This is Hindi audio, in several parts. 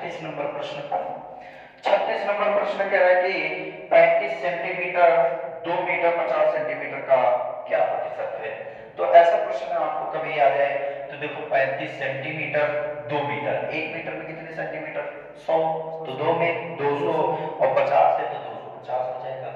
36 नंबर प्रश्न। 36 नंबर प्रश्न कह रहा है कि 35 सेंटीमीटर 2 मीटर 50 सेंटीमीटर का क्या प्रतिशत है। तो ऐसा प्रश्न आपको कभी आ जाए तो देखो 35 सेंटीमीटर 2 मीटर, 1 मीटर में कितने सेंटीमीटर 100, तो 2 में 200 और 50 है तो 250 हो जाएगा।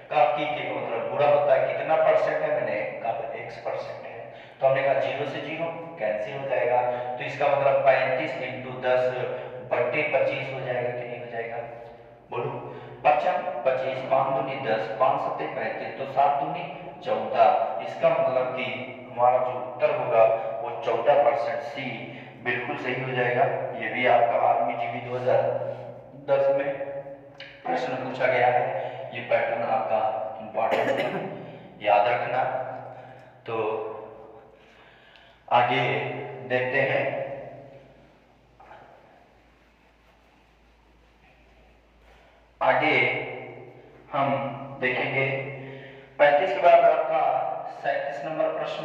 काकी के मतलब बुरा होता है कितना परसेंट है, मैंने कहा x% है, तो हमने कहा 0 से 0 कैंसिल हो जाएगा, तो इसका मतलब 35 इंटू 10 बट्टे 25 हो जाएगा कि नहीं हो जाएगा, बोलो 55 25 5 दूनी 10 5 सत्ते 35, तो 7 दूनी 14। इसका मतलब कि हमारा जो उत्तर होगा वो 14% सी बिल्कुल सही हो जाएगा। ये भी आपका आर्मी जीडी 2010 में प्रश्न पूछा गया है, ये पैटर्न आपका इंपॉर्टेंट है, याद रखना। तो आगे देखते हैं, आगे हम देखेंगे 35 के बाद आपका 37 नंबर प्रश्न।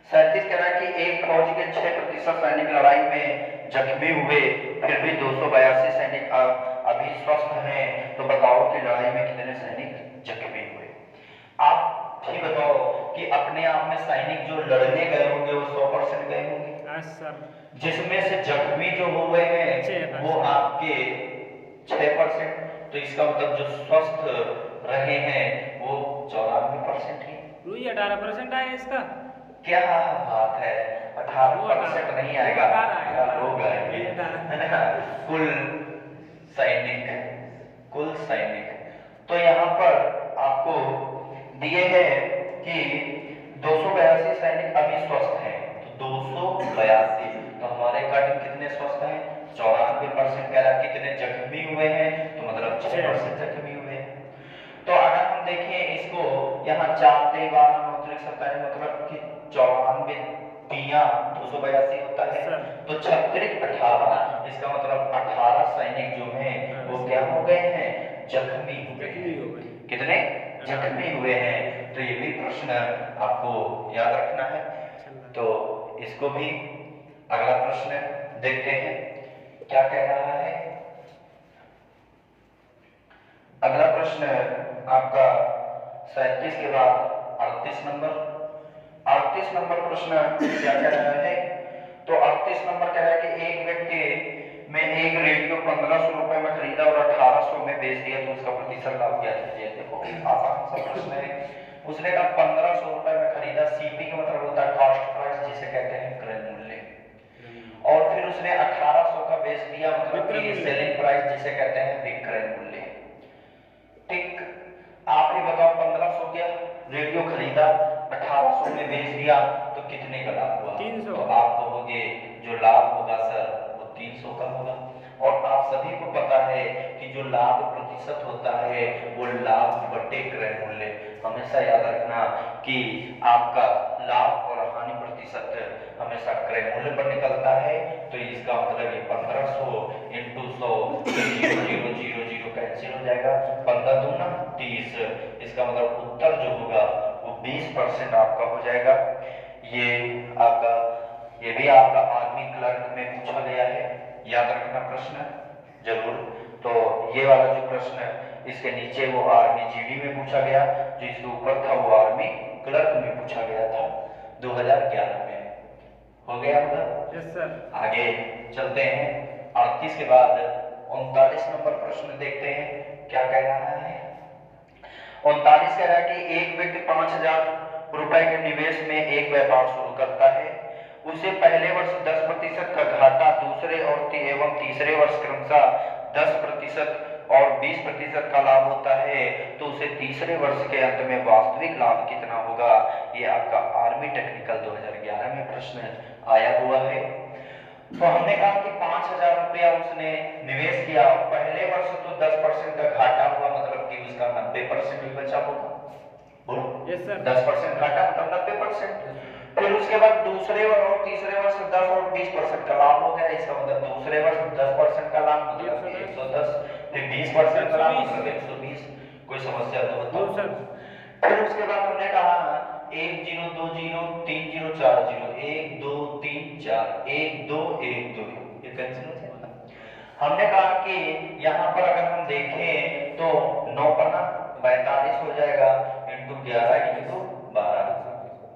37 कह रहा है कि एक फौज के 6% सैनिक लड़ाई में जख्मी हुए, फिर भी 282 सैनिक अभी स्वस्थ हैं, तो बताओ कि लड़ाई में कितने सैनिक जख्मी हुए। आप ही बताओ कि अपने आप में सैनिक जो लड़ने गए होंगे वो 100% गए होंगे, जिसमें से जख्मी जो हुए हैं वो आपके 6%, तो इसका मतलब जो स्वस्थ रहे हैं वो 94% ही। 18% आया इसका, क्या बात है, 18% नहीं आएगा, लोग आएंगे है ना, कुल सैनिक। तो यहाँ पर आपको दिए हैं कि 282 सैनिक अभी स्वस्थ हैं, तो 282, तो हमारे अकॉर्डिंग कितने स्वस्थ हैं 94%। कह रहा कितने जख्मी हुए हैं, तो मतलब 6% जख्मी हुए हैं। तो अगर हम देखें इसको यहाँ 4 3 12 9 3 27 मतलब कि 94 तिया 282 होता है, तो 36 18, इसका मतलब 18 सैनिक जो हैं वो क्या हो गए हैं, जख्मी हुए हैं। कितने जख्मी हुए हैं, तो ये भी प्रश्न आपको याद रखना है। तो इसको भी अगला प्रश्न देखते हैं क्या कह रहा है। अगला प्रश्न आपका 37 के बाद 38 नंबर प्रश्न क्या कह रहा है। तो 38 नंबर कह रहा है कि एक व्यक्ति में एक रेडियो 1500 रुपए में खरीदा और 1800 में बेच दिया, तो उसका प्रतिशत लाभ क्या है। देखो आसान सा प्रश्न है, उसने कहा 1500 रुपए में खरीदा, सीपी का मतलब होता है कॉस्ट प्राइस जिसे कहते हैं क्रय मूल्य, और फिर उसने 1800 का बेच दिया मतलब कि सेलिंग प्राइस जिसे कहते हैं विक्रय मूल्य। ठीक, आप ही बताओ 1500 क्या रेडियो खरीदा 1800 में बेच दिया तो कितने का लाभ हुआ, 300। तो आप कहोगे जो लाभ होगा सर वो 300 का होगा। और आप सभी को पता है कि जो लाभ प्रतिशत होता है वो लाभ बटे क्रय मूल्य, हमेशा याद रखना कि आपका लाभ और हानि प्रतिशत हमेशा क्रय मूल्य पर निकलता है। तो इसका मतलब ये 1500 इंटू 100 0 कैंसिल हो जाएगा, 15 दूना 30, इसका मतलब उत्तर जो होगा वो 20% आपका हो जाएगा। ये आपका, ये भी आपका आर्मी क्लर्क में पूछा गया है, याद रखना प्रश्न जरूर। तो ये वाला जो प्रश्न है इसके नीचे वो आर्मी जीडी में पूछा गया, जो इसके ऊपर था वो आर्मी क्लर्क में पूछा गया था 2011 में। हो गया होगा। Yes sir. आगे चलते हैं 38 के बाद 39 नंबर प्रश्न देखते हैं क्या कह रहा है। 39 कह रहा है कि एक व्यक्ति 5000 रुपए के निवेश में एक व्यापार शुरू करता है, उसे पहले वर्ष 10% का घाटा, दूसरे और एवं तीसरे वर्ष क्रमशः 10% और 20% का लाभ होता है, तो उसे तीसरे वर्ष के अंत में वास्तविक लाभ कितना होगा। ये आपका आर्मी टेक्निकल 2011 में प्रश्न आया हुआ है। तो हमने कहा कि 5000 रुपया उसने निवेश किया, पहले वर्ष तो 10% का घाटा हुआ, मतलब कि उसका 90% भी बचा होगा, बोलो यस सर। 10% घाटा मतलब 90%। फिर उसके बाद दूसरे और तीसरे वर्ष 10 और 20% का लाभ हो गया, इसका मतलब दूसरे वर्ष 10% का लाभ मतलब 110, फिर 20% का लाभ मतलब 120। कोई समस्या तो बताओ सर। फिर उसके बाद हमने कहा 1 0 2 0 3 0 4 0 1 2 3 4 1 2 1 2, ये कैंसिल हो जाएगा। हमने कहा कि यहाँ पर अगर हम देखें तो 9 पन्ना 45 हो जाएगा इंटू 11 इंटू 12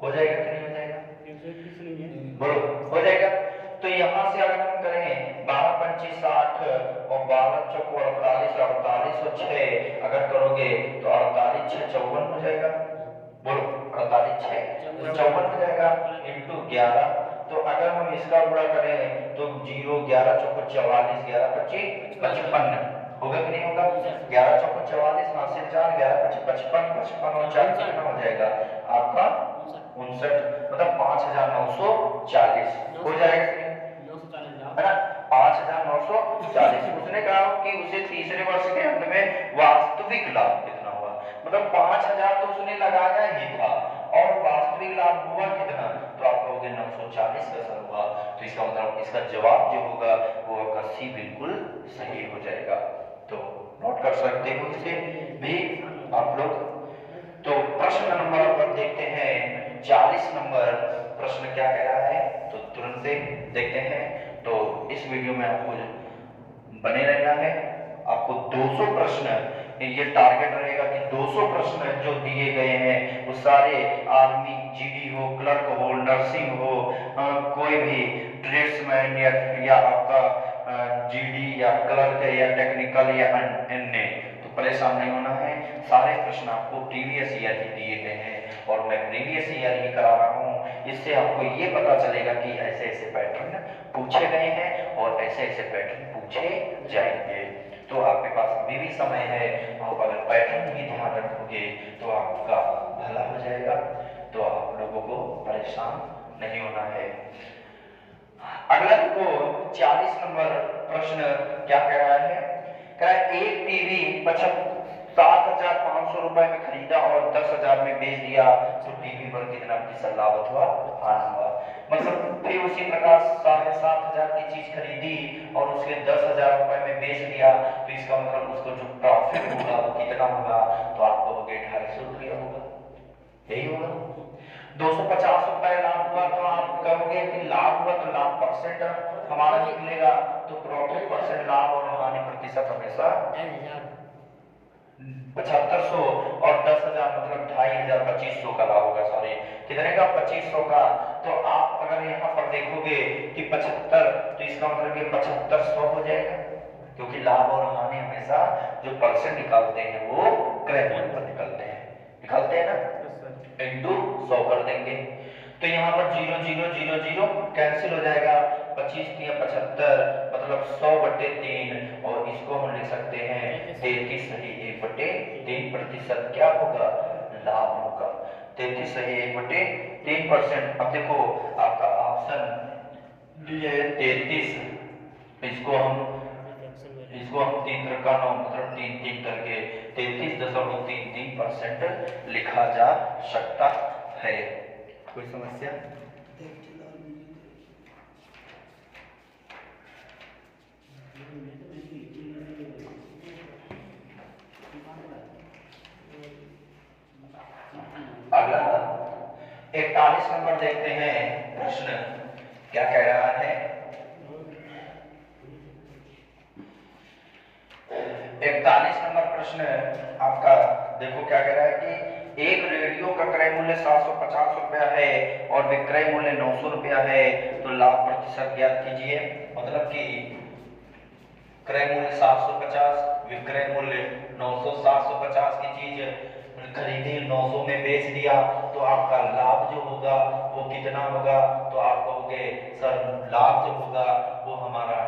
हो जाएगा कि नहीं हो जाएगा? 121 नहीं है। बोलो हो जाएगा। तो यहाँ से अगर हम करें 12 पंची 60 और 12 चौक 48 48 और 6 अगर करोगे तो 48 6 54 हो जाएगा। बोलो 48 6 54 हो जाएगा इंटू 11। तो अगर हम इसका गुणा करें तो 0 11 चौक 44 11 25 55 होगा कि नहीं होगा? 11 चौक 44 यहाँ से 4 11 25 55 55 और 4 कितना हो जाएगा आपका 59 मतलब 5940 हो जाएगा है ना 5940। उसने कहा कि उसे तीसरे वर्ष के अंत में वास्तविक लाभ कितना हुआ, मतलब 5000 तो उसने लगाया ही था और वास्तविक लाभ हुआ कितना, तो आप कहोगे 940 का सर हुआ। तो इसका मतलब इसका जवाब जो होगा वो आपका सी बिल्कुल सही हो जाएगा। तो नोट कर सकते हो इसे भी आप लोग। तो प्रश्न नंबर अपन देखते हैं 40 नंबर प्रश्न क्या कह रहा है, तो तुरंत से देखते हैं। तो इस वीडियो में आपको बने रहना है। आपको 200 प्रश्न ये टारगेट रहेगा कि 200 प्रश्न जो दिए गए हैं वो सारे आर्मी जीडी हो क्लर्क हो नर्सिंग हो कोई भी ट्रेड्समैन या आपका जीडी या क्लर्क या टेक्निकल या अन्य, तो परेशान नहीं होना है। सारे प्रश्न आपको प्रीवियस ईयर ही दिए गए हैं और मैं प्रीवियस ईयर ही करा रहा हूँ। इससे आपको ये पता चलेगा कि ऐसे ऐसे पैटर्न पूछे गए हैं और ऐसे ऐसे पैटर्न पूछे जाएंगे। तो आपके पास अभी भी समय है, आप अगर पैटर्न ही ध्यान रखोगे तो आपका भला हो जाएगा। तो आप लोगों को परेशान नहीं होना है। अगला को 40 नंबर प्रश्न क्या कह रहा है, कह रहा है एक टीवी 7,500 रुपए में खरीदा और 10,000 में बेच दिया तो टीवी पर कितना प्रतिशत लाभ हुआ, हानि हुआ। मतलब फिर उसी प्रकार 7,500 की चीज खरीदी और उसके 10,000 रुपए में बेच दिया तो इसका मतलब उसको जो प्रॉफिट होगा वो कितना होगा, तो आप कहोगे 250 रुपया होगा, यही होगा। 250 रुपए लाभ हुआ तो आप कहोगे कि लाभ हुआ तो लाभ परसेंट हमारा निकलेगा, तो प्रॉफिट परसेंट लाभ और हानि प्रतिशत हमेशा 7500 और 10,000 मतलब 2,500 2500 का लाभ होगा। सॉरी कितने का 2500 का। तो आप अगर यहाँ पर देखोगे कि 75 तो इसका मतलब ये 7500 हो जाएगा, क्योंकि लाभ और हानि हमेशा जो परसेंट निकालते हैं वो क्रय मूल्य पर निकालते हैं ना, इंटू 100 कर देंगे। तो यहाँ पर 0 0 0 0 कैंसिल हो जाएगा, 25 3 75 मतलब 100/3 और इसको हम लिख सकते हैं 33 सही 1/3 प्रतिशत क्या होगा, लाभ होगा। 33 सही 1/3%। अब देखो आपका ऑप्शन डी है 33, इसको हम 3 का 9 मतलब 3 3 करके 33.33% लिखा जा सकता है। कोई समस्या? अगला 41 नंबर देखते हैं प्रश्न क्या कह रहा है। 41 नंबर प्रश्न आपका देखो क्या कह रहा है कि एक रेडियो का क्रय मूल्य 750 रुपया है और विक्रय मूल्य 900 रुपया है, तो लाभ प्रतिशत ज्ञात कीजिए। मतलब कि क्रय मूल्य 750 विक्रय मूल्य 900, 750 की चीज खरीदी 900 में बेच दिया तो आपका लाभ जो होगा वो कितना होगा, तो आप कहोगे सर लाभ जो होगा वो हमारा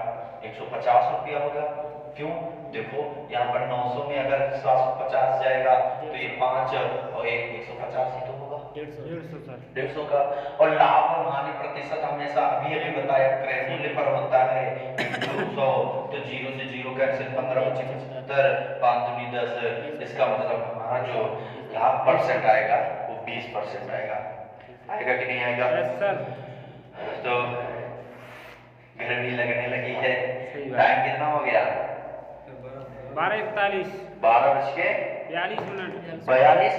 150 रुपया होगा। क्यों? देखो यहाँ पर 900 में अगर 750 जाएगा तो ये 5 और 150 ही तो होगा, 150 का। और लाभ और हानि प्रतिशत हमेशा अभी बताया क्रय मूल्य पर होता है 200, तो 0 से 0 कैंसिल 15 25 75 5 दूनी 10, इसका मतलब हमारा जो लाभ परसेंट आएगा वो 20% आएगा कि नहीं आएगा? तो गर्मी लगने लगी है, टाइम कितना हो गया? 12:41 42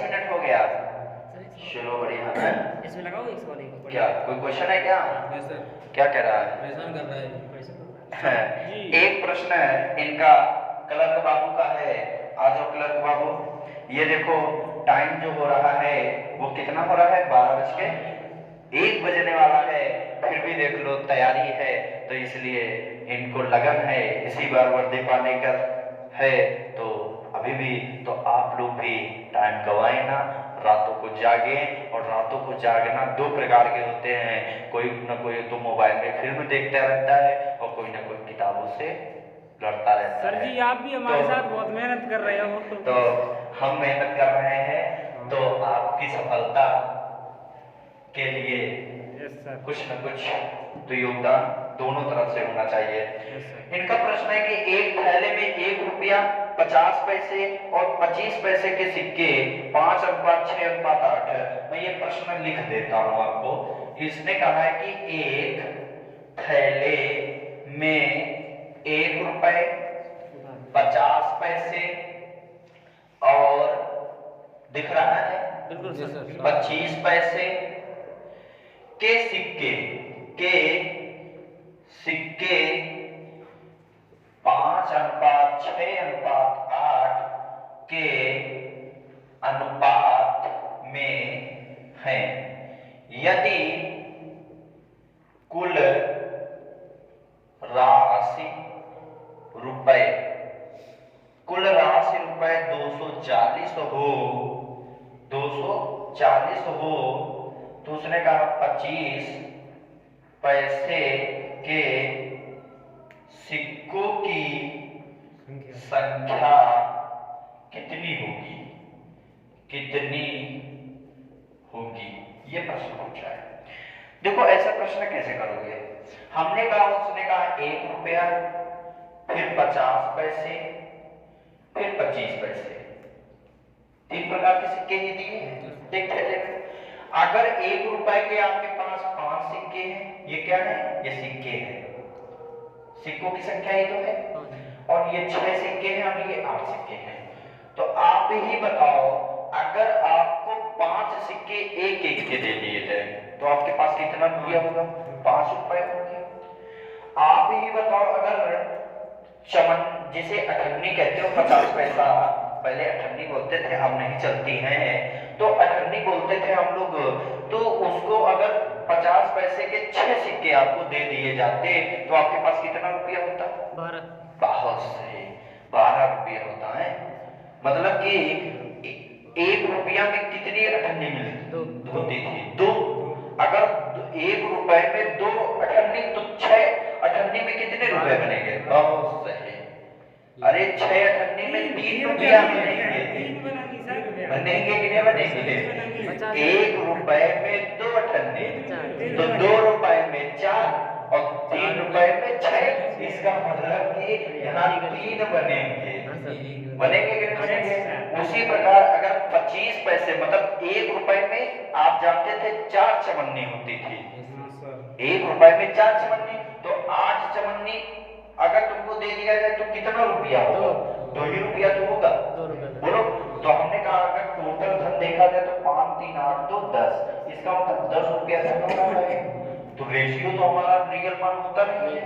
मिनट हो गया। चलो बढ़िया है। इसमें लगाओ इस वाले को। क्या कोई क्वेश्चन है क्या? Yes sir. क्या कह रहा है? परेशान कर रहा है। जी। एक प्रश्न है इनका क्लर्क बाबू का है। आ जाओ क्लर्क बाबू। ये देखो टाइम जो हो रहा है वो कितना हो रहा है, 12:01 बजने वाला है। फिर भी देख लो तैयारी है, तो इसलिए इनको लगन है इसी बार वर्दी पाने का है। तो अभी भी तो आप लोग भी टाइम गवाएं ना, रातों को जागे। और रातों को जागना दो प्रकार के होते हैं, कोई ना कोई तो मोबाइल में फिल्म देखता रहता है और कोई ना कोई किताबों से लड़ता रहता सर है। जी आप भी हमारे साथ बहुत मेहनत कर रहे हो। तो हम मेहनत कर रहे हैं, तो आपकी सफलता के लिए यस सर। कुछ न कुछ तो योगदान दोनों तरफ से होना चाहिए। Yes sir. इनका प्रश्न है कि एक थैले में 1 रुपया 50 पैसे और 25 पैसे के सिक्के 5:6:8। मैं ये प्रश्न लिख देता हूं आपको। इसने कहा है कि एक थैले में 1 रुपए 50 पैसे और दिख रहा है बिल्कुल सर। 25 पैसे के सिक्के 5:6:8 के अनुपात में हैं। यदि कुल राशि रुपए 240 हो, तो उसने कहा 25 पैसे के सिक्कों की संख्या कितनी होगी, ये प्रश्न पूछा है। देखो ऐसा प्रश्न कैसे करोगे, हमने कहा उसने कहा 1 रुपया, फिर 50 पैसे, फिर 25 पैसे, 3 प्रकार के सिक्के ही दिए हैं एक थैले में। अगर 1 रुपए के आपके पास 5 सिक्के हैं, ये क्या है, ये सिक्के हैं, सिक्कों की संख्या ही तो है। और ये 6 सिक्के हैं और ये 8 सिक्के हैं। तो आप ही बताओ, अगर आपको 5 सिक्के एक एक के दे दिए जाए तो आपके पास कितना रुपया होगा, 5 रुपए होंगे। आप ही बताओ, अगर चमन जिसे अठन्नी कहते हो, 50 पैसा पहले अठन्नी बोलते थे, अब नहीं चलती हैं, तो अठन्नी बोलते थे हम लोग। तो उसको अगर 50 पैसे के 6 सिक्के आपको दे दिए जाते तो आपके पास कितना रुपया होता, 12। बहुत सही, 12 रुपया होता है। मतलब कि 1 रुपया में कितनी अठन्नी मिलती होती थी, 2। अगर 1 रुपए में 2 अठन्नी, तो 6 अठन्नी में कितने रुपए बनेंगे, बहुत सही। अरे 6 अठन्नी में 3 रुपया बनेंगे कि नहीं बनेंगे। 1 रुपए में 2 अठन्नी, तो 2 रुपए में 4 और 3 रुपए में 6। इसका मतलब कि यहाँ 3 बनेंगे कि नहीं बनेंगे। उसी प्रकार अगर 25 पैसे मतलब 1 रुपए में आप जानते थे 4 चवन्नी होती थी, 1 रुपए में 4 चवन्नी, तो 8 चवन्नी अगर तुमको दे दिया जाए तो कितना रुपया होगा, 2 ही रुपया तो होगा, बोलो। तो हमने कहा अगर टोटल धन देखा जाए तो 5, 3, 8, 2, 10, इसका मतलब 10 रुपया धन हो रहा है। तो रेशियो तो हमारा रियल मान होता नहीं है,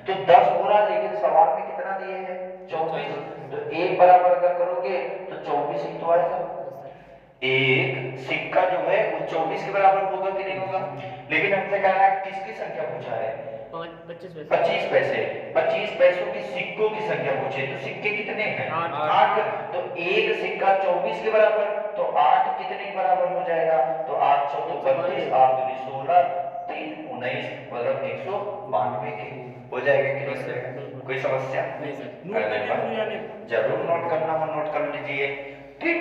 तो 10 हो रहा है, लेकिन सवाल में कितना दिए हैं, 24। तो 1 बराबर अगर करोगे तो 24 ही तो आएगा। एक सिक्का जो है वो 24 के बराबर होगा कि नहीं होगा। लेकिन हमसे कह रहा है किसकी संख्या पूछा है, 25 पैसे, 25 पैसों की सिक्कों की संख्या पूछे, तो सिक्के कितने हैं, 8। तो एक सिक्का 24 के बराबर, तो 8 कितने के बराबर हो जाएगा, तो 8 चौको 32, 8 दूनी 16, 3 19, मतलब 192 के हो जाएगा कि नहीं हो जाएगा। कोई समस्या जरूर नोट करना हो, नोट कर लीजिए, ठीक।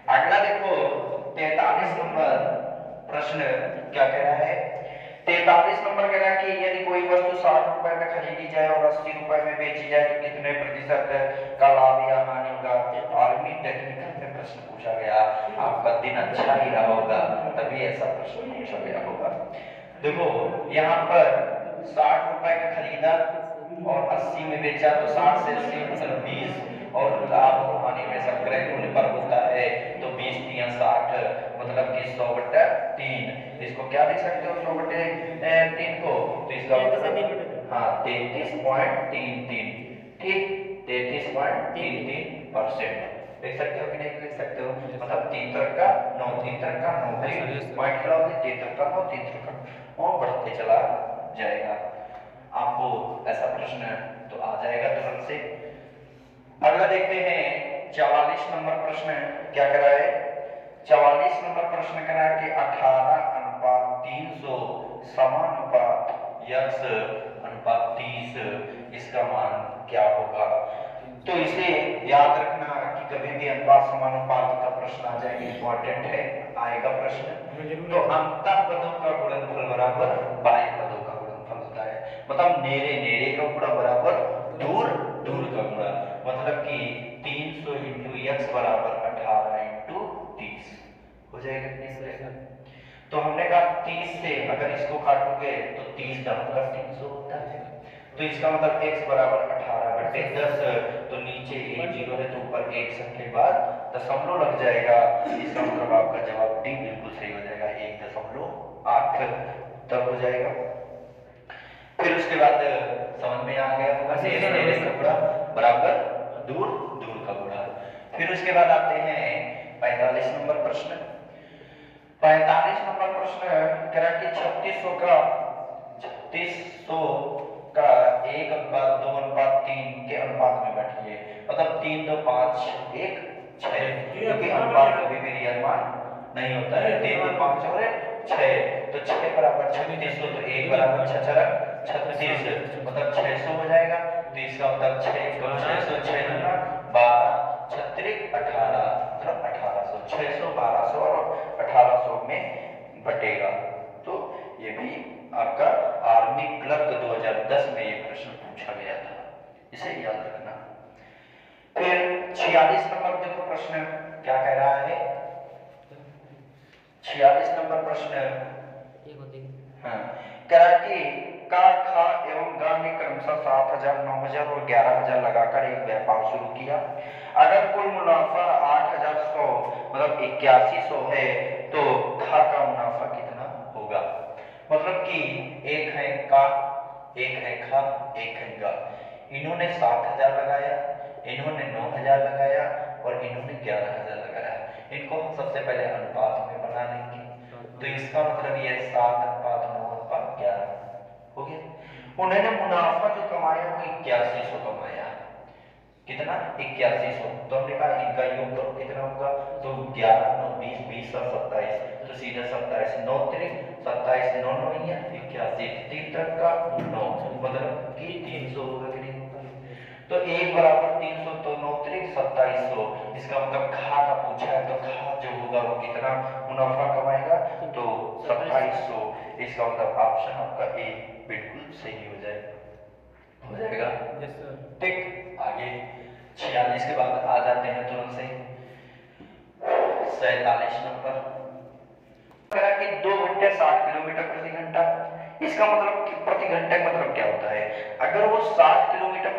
अगला देखो 43 नंबर प्रश्न क्या कह रहा है। 43 नंबर कह रहा है कि यदि कोई वस्तु 60 रुपए में खरीदी जाए और 80 रुपए में बेची जाए तो कितने प्रतिशत का लाभ या हानि होगा। आर्मी टेक्निकल में प्रश्न पूछा गया, आपका दिन अच्छा ही रहा होगा तभी ऐसा प्रश्न पूछा गया होगा। देखो यहाँ पर 60 रुपए का खरीदा और 80 में बेचा, तो 60 से 80 मतलब 20, और लाभ और हानि में सब ग्रहण होने पर होता है, तो 20 × 60 मतलब कि 100/3। इसको क्या लिख सकते हो 100/3 को, तो इसका मतलब हाँ 33.33, ठीक 33.33% लिख सकते हो कि नहीं लिख सकते हो, मतलब 3 तरफ का 9, 3 तरफ का 9, पॉइंट खिलाओगे 3 तरफ का 9, 3 तरफ का 9 बढ़ते चला जाएगा। आपको ऐसा प्रश्न तो आ जाएगा तुरंत से। अगला देखते हैं 44 नंबर प्रश्न क्या कह रहा है। 44 नंबर प्रश्न कह रहा है कि 18:300 समानुपात x/30 इसका मान क्या होगा। तो इसे याद रखना कि कभी भी अनुपात समानुपात का प्रश्न आ जाएगा, इंपॉर्टेंट है, आएगा प्रश्न। तो अंतः पदों का गुणनफल बराबर बाह्य पदों का गुणनफल होता है, मतलब नेरे नेरे का गुणा बराबर दूर दूर का गुणा, मतलब कि 300 × x बराबर 18 × 30 हो जाएगा कि नहीं रहेगा। तो हमने कहा 30 से अगर इसको काटोगे तो 30 का मतलब 300 होता है, तो इसका मतलब x बराबर 18/10, तो नीचे एक जीरो है तो ऊपर एक संख्या के बाद दशमलव लग जाएगा, इसका मतलब आपका जवाब डी बिल्कुल सही हो जाएगा, 1.8 तब हो जाएगा। फिर उसके बाद समझ में आ गया होगा नेरे नेरे का गुणा बराबर दूर दूर का गुणा। फिर उसके बाद आते हैं 45 नंबर प्रश्न। 45 नंबर प्रश्न कह रहा कि 3600 का 1:2:3 के अनुपात में बैठिए, मतलब 3, 2, 5, 1, 6, क्योंकि अनुपात कभी भी रियल मान नहीं होता है, 3, 2, 5 और 6, तो 6 बराबर 3600, तो 1 बराबर 6 36, मतलब 600 हो जाएगा, तो इसका मतलब 6 600 6 गुना 12 36 18, मतलब 1800, 600 1200 और 1800 में बटेगा। तो ये भी आपका आर्मी क्लर्क 2010 में ये प्रश्न पूछा गया था, इसे याद रखना। फिर 46 नंबर देखो प्रश्न क्या कह रहा है। 46 नंबर प्रश्न हाँ कह रहा है कि का खा एवं गा ने क्रमशः 7,000 9,000 और 11,000 लगाकर एक व्यापार शुरू किया। अगर कुल मुनाफा 8,100 मतलब 8100 है तो खा का मुनाफा कितना होगा। मतलब कि एक है का, एक है खा, एक है गा। इन्होंने 7,000 लगाया, इन्होंने 9,000 लगाया और इन्होंने 11,000 लगाया। इनको हम सबसे पहले अनुपात में बना लेंगे, तो इसका मतलब ये 7:9:11 हो गया। उन्होंने मुनाफा जो कमाया वो 8100 कमाया, कितना 8100, तो हमने कहा इनका योग करो कितना होगा, तो 11 9 20 20 27, तो सीधा 27 9 3 27 9 9 81, 3 तक का 9, मतलब कि 300 होगा कि नहीं होगा। तो 1 बराबर 300, तो 9 3 2700, इसका मतलब खा का पूछा है, तो खा जो होगा वो कितना मुनाफा कमाएगा, तो 2700, इसका मतलब ऑप्शन आपका ए बिल्कुल सही हो जाएगा। ठीक, आगे 46 के बाद आ जाते हैं तुरंत से 47 नंबर। कि 2 घंटे 60 किलोमीटर प्रति घंटा, इसका मतलब प्रति घंटे मतलब क्या होता है, अगर वो 60 किलोमीटर